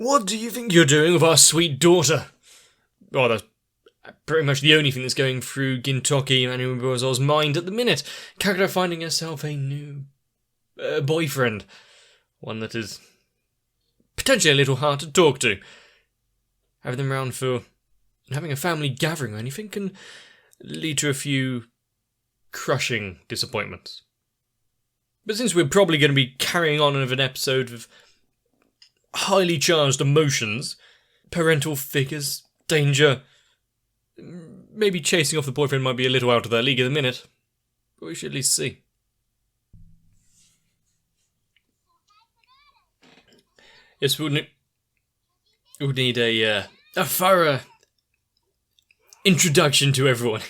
What do you think you're doing with our sweet daughter? Well, that's pretty much the only thing that's going through Gintoki Manubozo's mind at the minute. Kagura finding herself a new boyfriend. One that is potentially a little hard to talk to. Having them around for having a family gathering or anything can lead to a few crushing disappointments. But since we're probably going to be carrying on with an episode of highly charged emotions, parental figures, danger, maybe chasing off the boyfriend might be a little out of their league at the minute, but we should at least see. Yes, we would need a thorough introduction to everyone.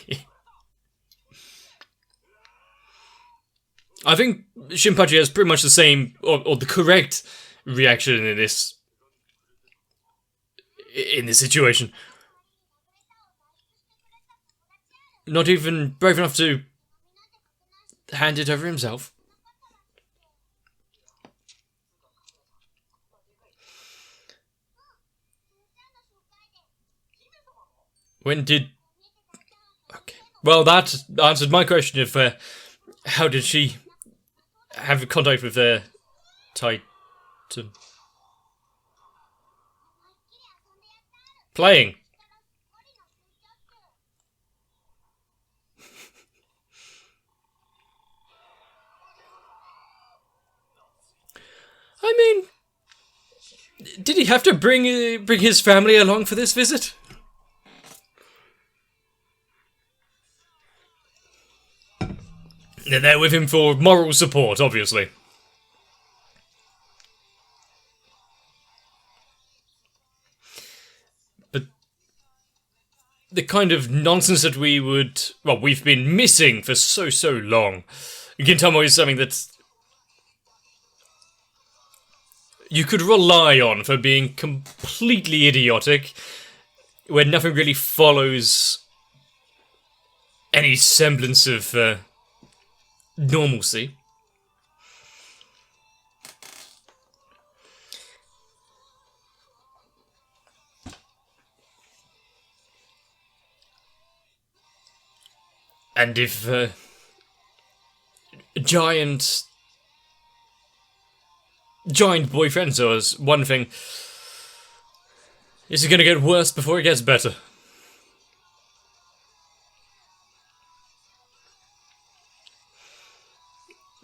I think Shinpachi has pretty much the same, or the correct reaction in this situation. Not even brave enough to hand it over himself. When did... Okay. Well, that answered my question of how did she have contact with their Titan? Playing. I mean, did he have to bring his family along for this visit? They're there with him for moral support, obviously. But the kind of nonsense that we've been missing for so long. Gintama is something that you could rely on for being completely idiotic, where nothing really follows any semblance of normalcy. And if giant boyfriends are one thing, is it going to get worse before it gets better?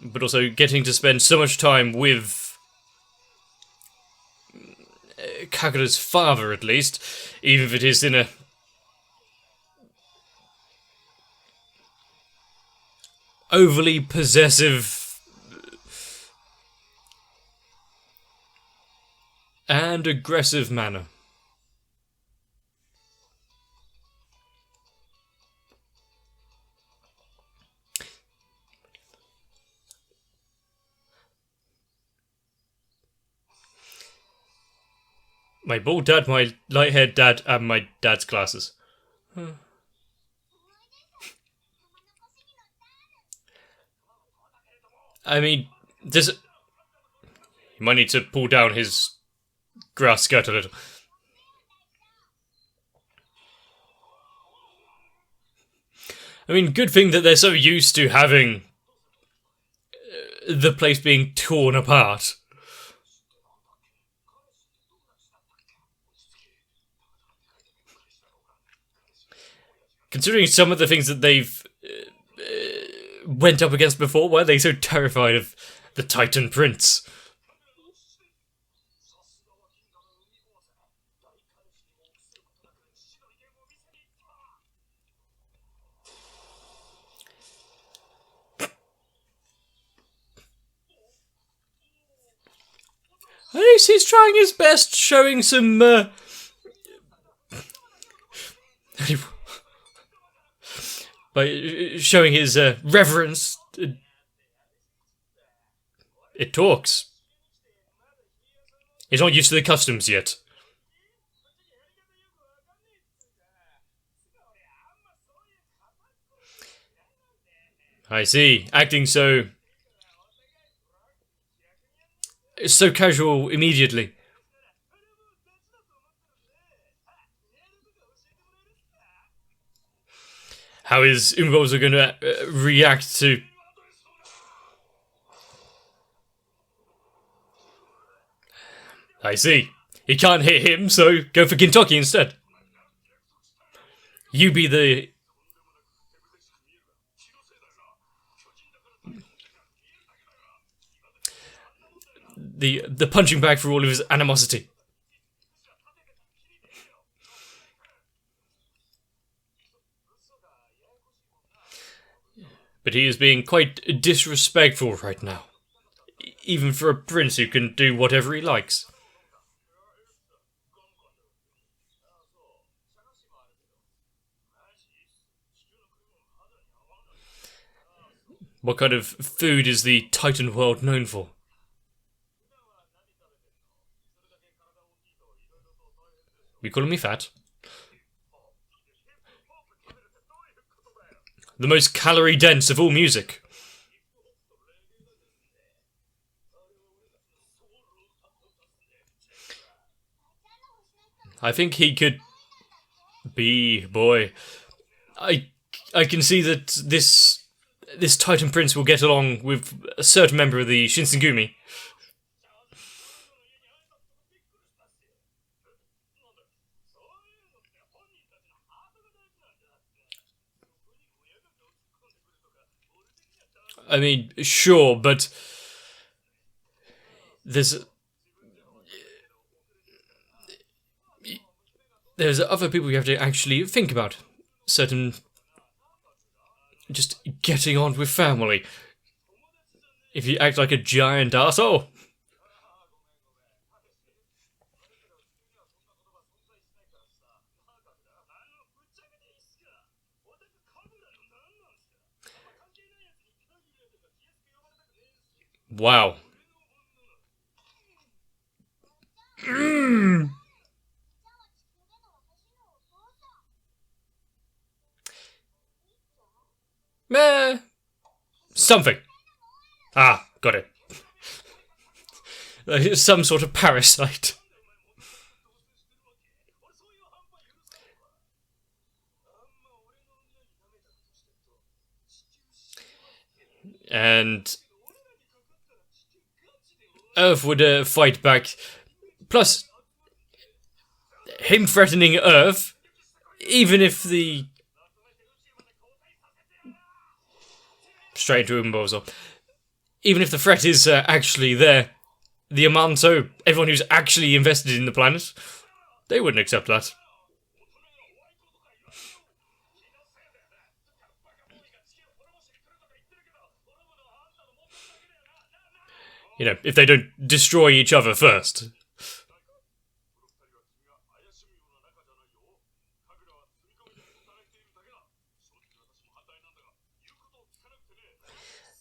But also getting to spend so much time with Kagura's father, at least, even if it is in a overly possessive and aggressive manner. My bald dad, my light-haired dad, and my dad's glasses. I mean, he might need to pull down his grass skirt a little. I mean, good thing that they're so used to having the place being torn apart. Considering some of the things that they've went up against before, why are they so terrified of the Titan Prince? At least he's trying his best, showing some by showing his reverence. It talks. He's not used to the customs yet. I see. Acting so casual immediately. How is Umbozo going to react to... I see. He can't hit him, so go for Gintoki instead. You be the punching bag for all of his animosity. But he is being quite disrespectful right now. Even for a prince who can do whatever he likes. What kind of food is the Titan world known for? You calling me fat? The most calorie dense of all music. I think he could be, boy. I can see that this Titan Prince will get along with a certain member of the Shinsengumi. I mean, sure, but there's other people you have to actually think about. Certain... just getting on with family. If you act like a giant arsehole. Wow. Something. Ah, got it. Some sort of parasite. And Earth would fight back. Plus, him threatening Earth, even if the... Straight to Umbozo. Even if the threat is actually there, the Amanto, everyone who's actually invested in the planet, they wouldn't accept that. You know, if they don't destroy each other first.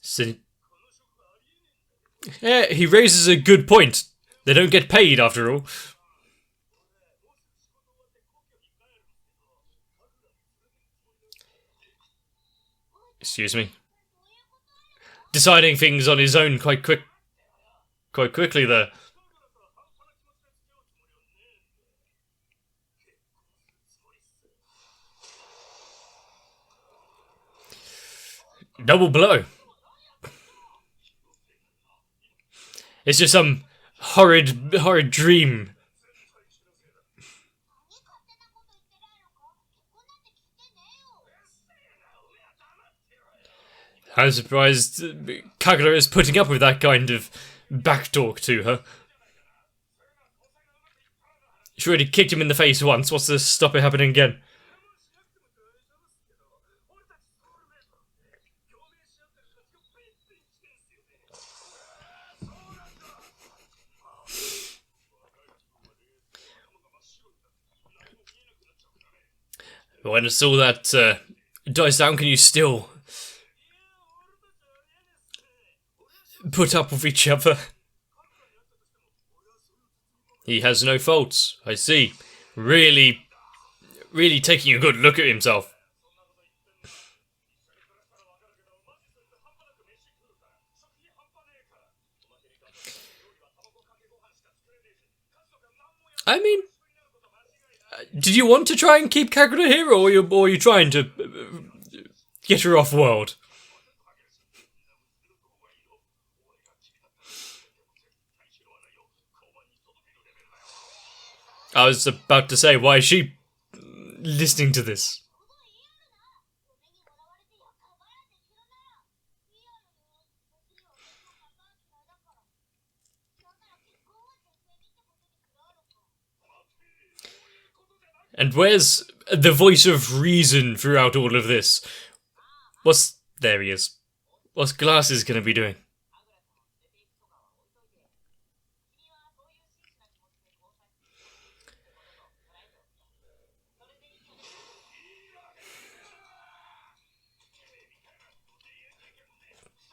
So, yeah, he raises a good point. They don't get paid, after all. Excuse me. Deciding things on his own quite quickly there. Double blow. It's just some horrid dream. I'm surprised Kagura is putting up with that kind of backtalk to her. She already kicked him in the face once. What's to stop it happening again? When it's all that dies down, can you still put up with each other? He has no faults, I see. Really taking a good look at himself. I mean, did you want to try and keep Kagura here, or are you trying to Get her off world. I was about to say, why is she listening to this? And where's the voice of reason throughout all of this? There he is. What's Glasses gonna be doing?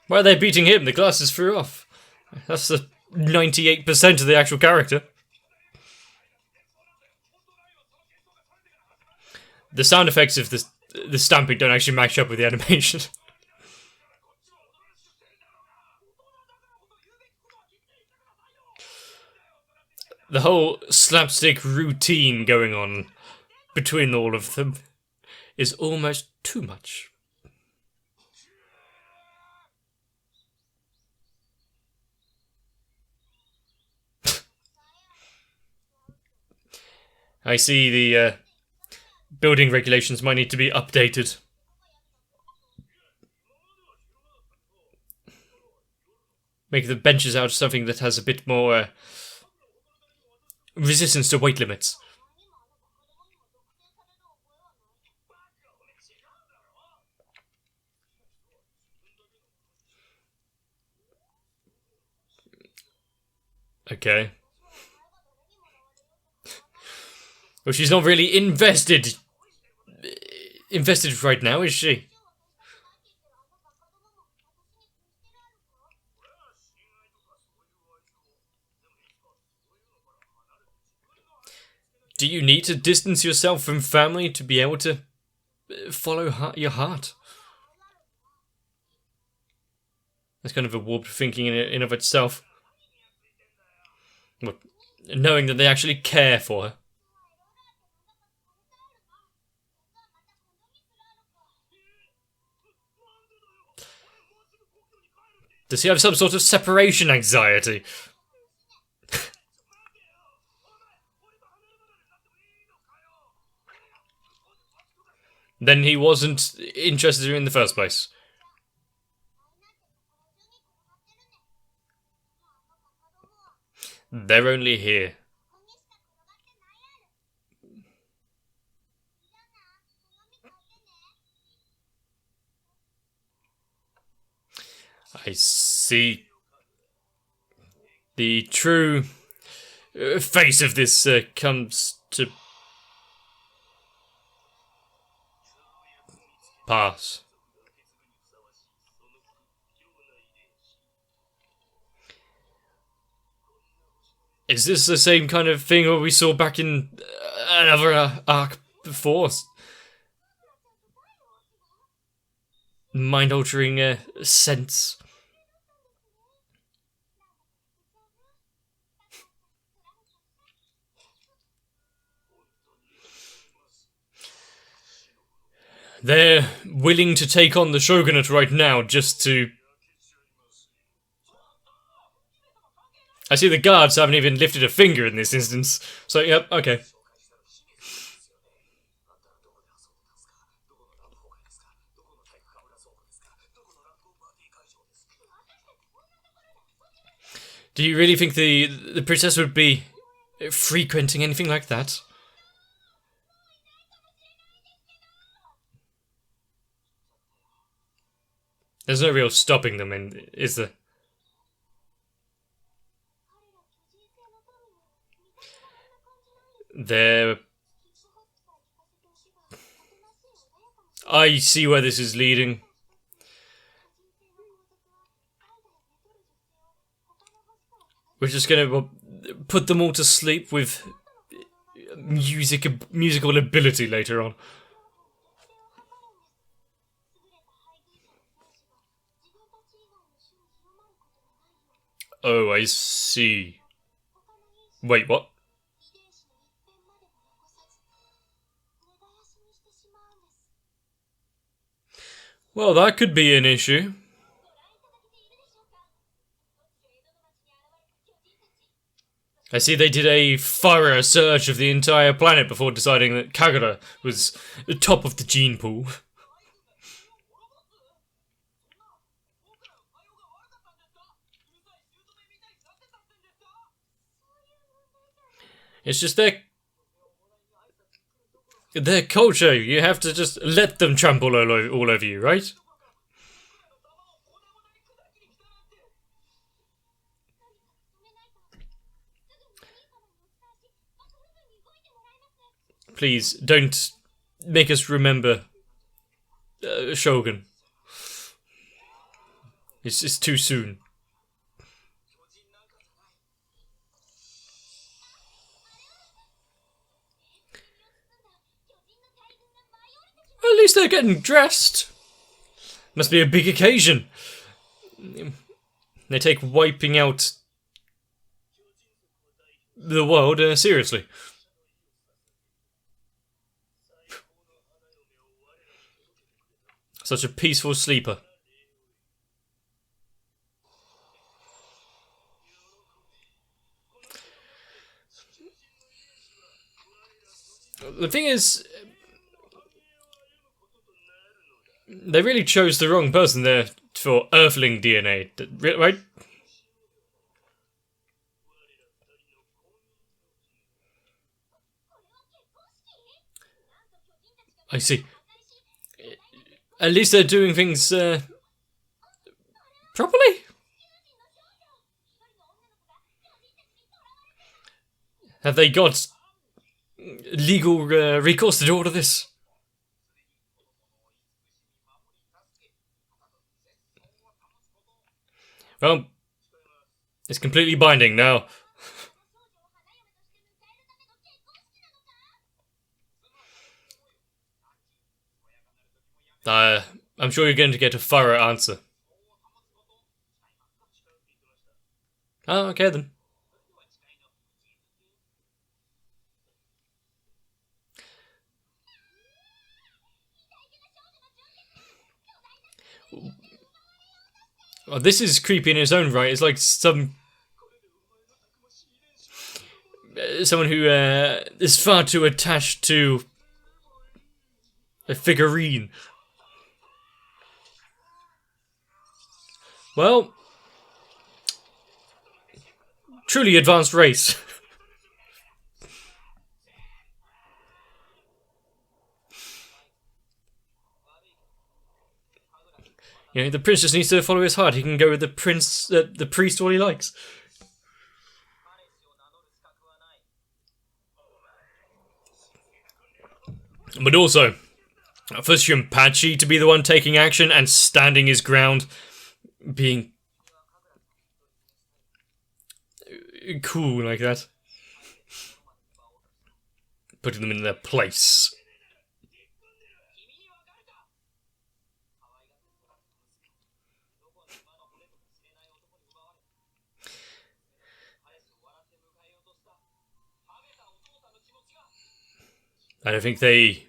Why are they beating him? The Glasses threw off. That's the 98% of the actual character. The sound effects of the stamping don't actually match up with the animation. The whole slapstick routine going on between all of them is almost too much. I see the building regulations might need to be updated. Make the benches out of something that has a bit more resistance to weight limits. Okay. Well, she's not really invested right now, is she? Do you need to distance yourself from family to be able to follow your heart? That's kind of a warped thinking in of itself. Well, knowing that they actually care for her. Does he have some sort of separation anxiety? Then he wasn't interested in the first place. They're only here. I see. The true face of this comes to pass. Is this the same kind of thing that we saw back in another arc before? Mind-altering sense. They're willing to take on the shogunate right now just to... I see the guards haven't even lifted a finger in this instance. So, yep, okay. Do you really think the princess would be frequenting anything like that? There's no real stopping them, is there? I see where this is leading. We're just gonna put them all to sleep with musical ability later on. Oh, I see. Wait, what? Well, that could be an issue. I see they did a thorough search of the entire planet before deciding that Kagura was the top of the gene pool. It's just their culture. You have to just let them trample all over you, right? Please, don't make us remember Shogun. It's too soon. Well, at least they're getting dressed. Must be a big occasion. They take wiping out the world seriously. Such a peaceful sleeper. The thing is, they really chose the wrong person there for Earthling DNA, right? I see. At least they're doing things properly. Have they got legal recourse to do all of this? Well, it's completely binding now. I'm sure you're going to get a thorough answer. Oh, okay then. Well, this is creepy in its own right. It's like someone who is far too attached to a figurine. Well, truly advanced race. You know, the prince just needs to follow his heart. He can go with the priest all he likes. But also, for Shinpachi to be the one taking action and standing his ground, being cool like that, putting them in their place. I don't think they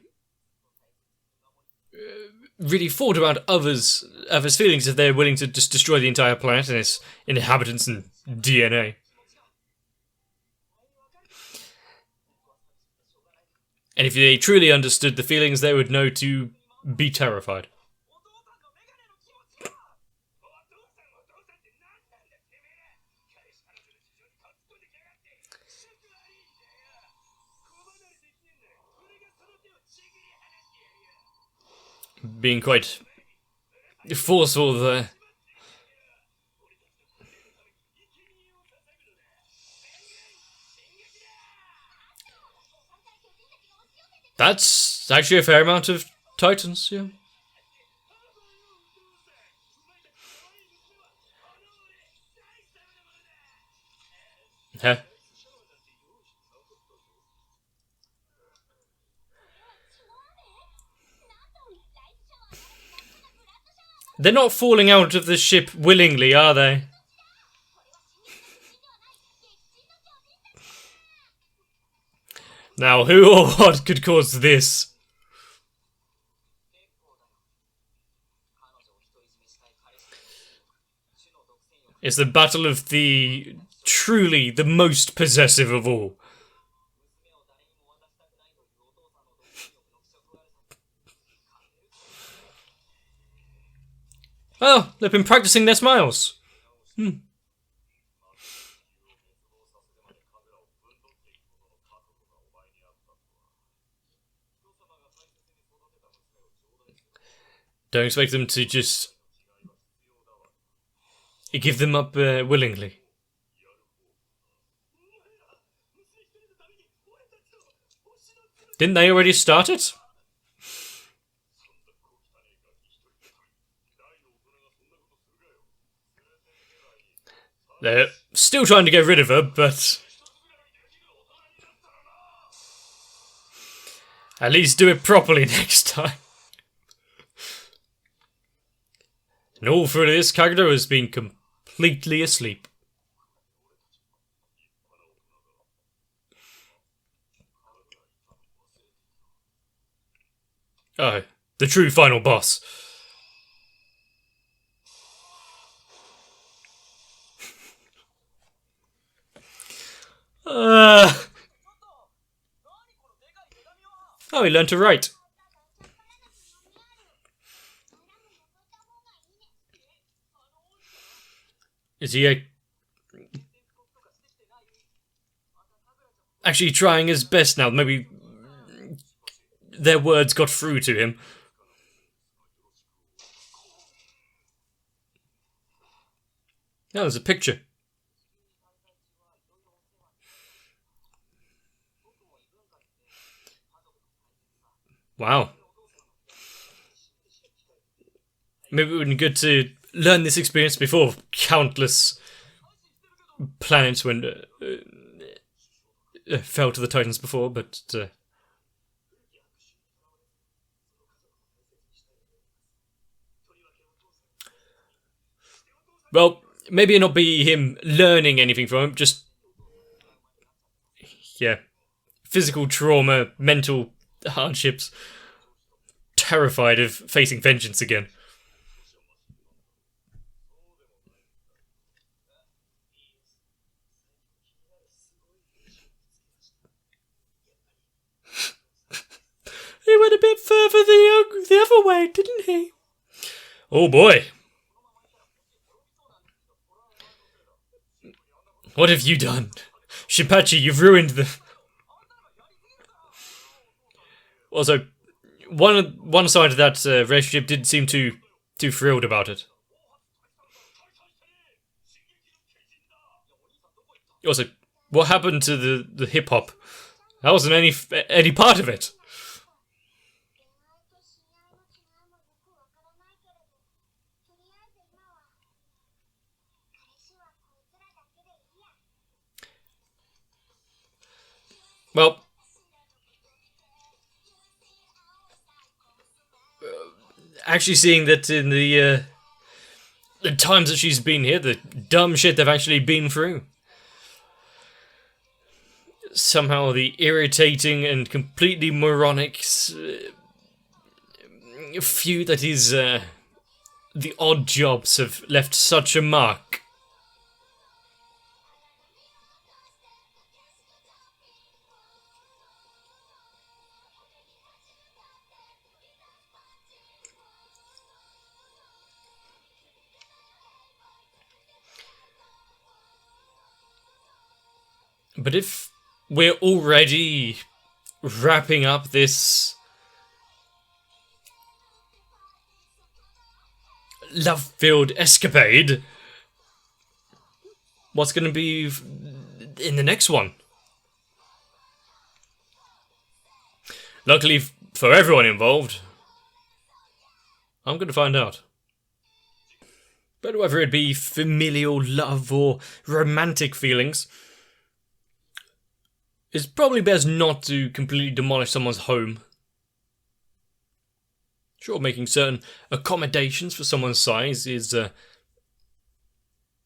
really thought about others' feelings if they're willing to just destroy the entire planet and its inhabitants and DNA. And if they truly understood the feelings, they would know to be terrified. Being quite forceful there. That's actually a fair amount of Titans, yeah. Huh? They're not falling out of the ship willingly, are they? Now, who or what could cause this? It's the battle of truly the most possessive of all. Oh, they've been practicing their smiles. Don't expect them to just give them up willingly. Didn't they already start it? They're still trying to get rid of her, but at least do it properly next time. And all through this, Kagero has been completely asleep. Oh, the true final boss. Oh, he learned to write. Is he actually trying his best now? Maybe their words got through to him. Oh, there's a picture. Wow. Maybe it would be good to learn this experience before countless planets went fell to the Titans before, but well, maybe it not be him learning anything from him, just physical trauma, mental hardships, terrified of facing vengeance again. He went a bit further the other way, didn't he? Oh boy. What have you done? Shinpachi, you've ruined the... Also, one side of that relationship didn't seem too thrilled about it. Also, what happened to the hip hop? That wasn't any part of it. Well, actually seeing that in the times that she's been here, the dumb shit they've actually been through. Somehow the irritating and completely moronic feud that is the odd jobs have left such a mark. But if we're already wrapping up this love-filled escapade, what's going to be in the next one? Luckily for everyone involved, I'm going to find out. But whether it be familial love or romantic feelings, it's probably best not to completely demolish someone's home. Sure, making certain accommodations for someone's size is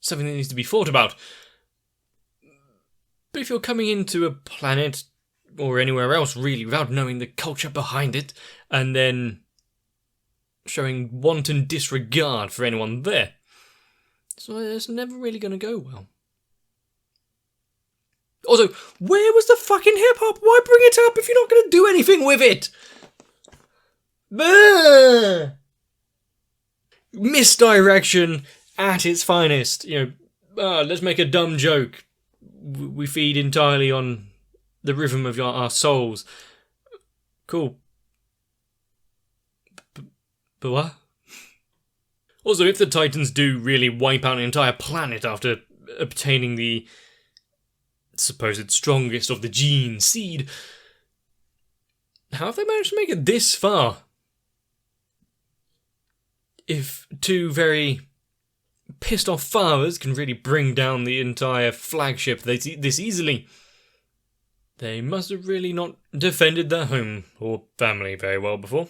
something that needs to be thought about. But if you're coming into a planet, or anywhere else really, without knowing the culture behind it, and then showing wanton disregard for anyone there, So it's never really going to go well. Also, where was the fucking hip-hop? Why bring it up if you're not going to do anything with it? Bah! Misdirection at its finest. Let's make a dumb joke. We feed entirely on the rhythm of our souls. Cool. But what? Also, if the Titans do really wipe out an entire planet after obtaining the supposed strongest of the gene seed, how have they managed to make it this far? If two very pissed off fathers can really bring down the entire flagship this easily, they must have really not defended their home or family very well before.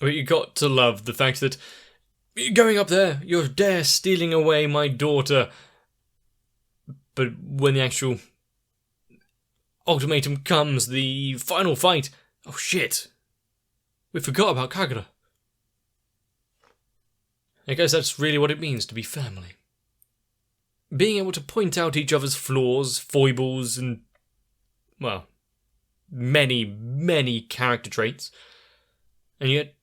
But you got to love the fact that going up there, you're dare stealing away my daughter. But when the actual ultimatum comes, the final fight, oh shit, we forgot about Kagura. I guess that's really what it means to be family. Being able to point out each other's flaws, foibles, and, well, many, many character traits, and yet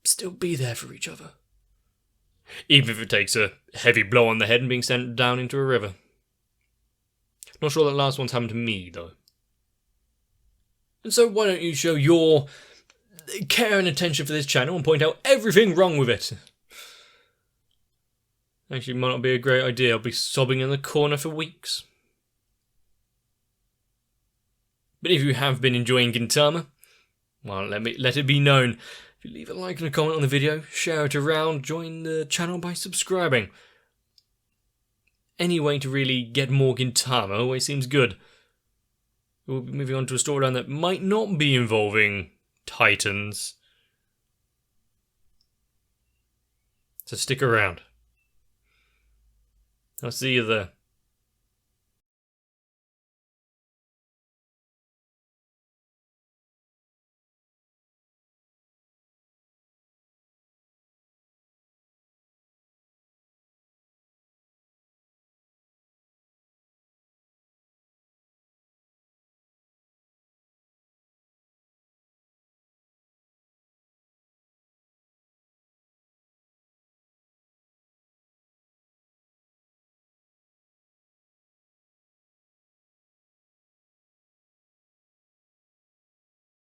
still be there for each other. Even if it takes a heavy blow on the head and being sent down into a river. Not sure that last one's happened to me, though. And so why don't you show your care and attention for this channel and point out everything wrong with it? Actually, it might not be a great idea. I'll be sobbing in the corner for weeks. But if you have been enjoying Gintama, well, let it be known. If you leave a like and a comment on the video, share it around, join the channel by subscribing. Any way to really get more Gintama always seems good. We'll be moving on to a storyline that might not be involving Titans. So stick around. I'll see you there.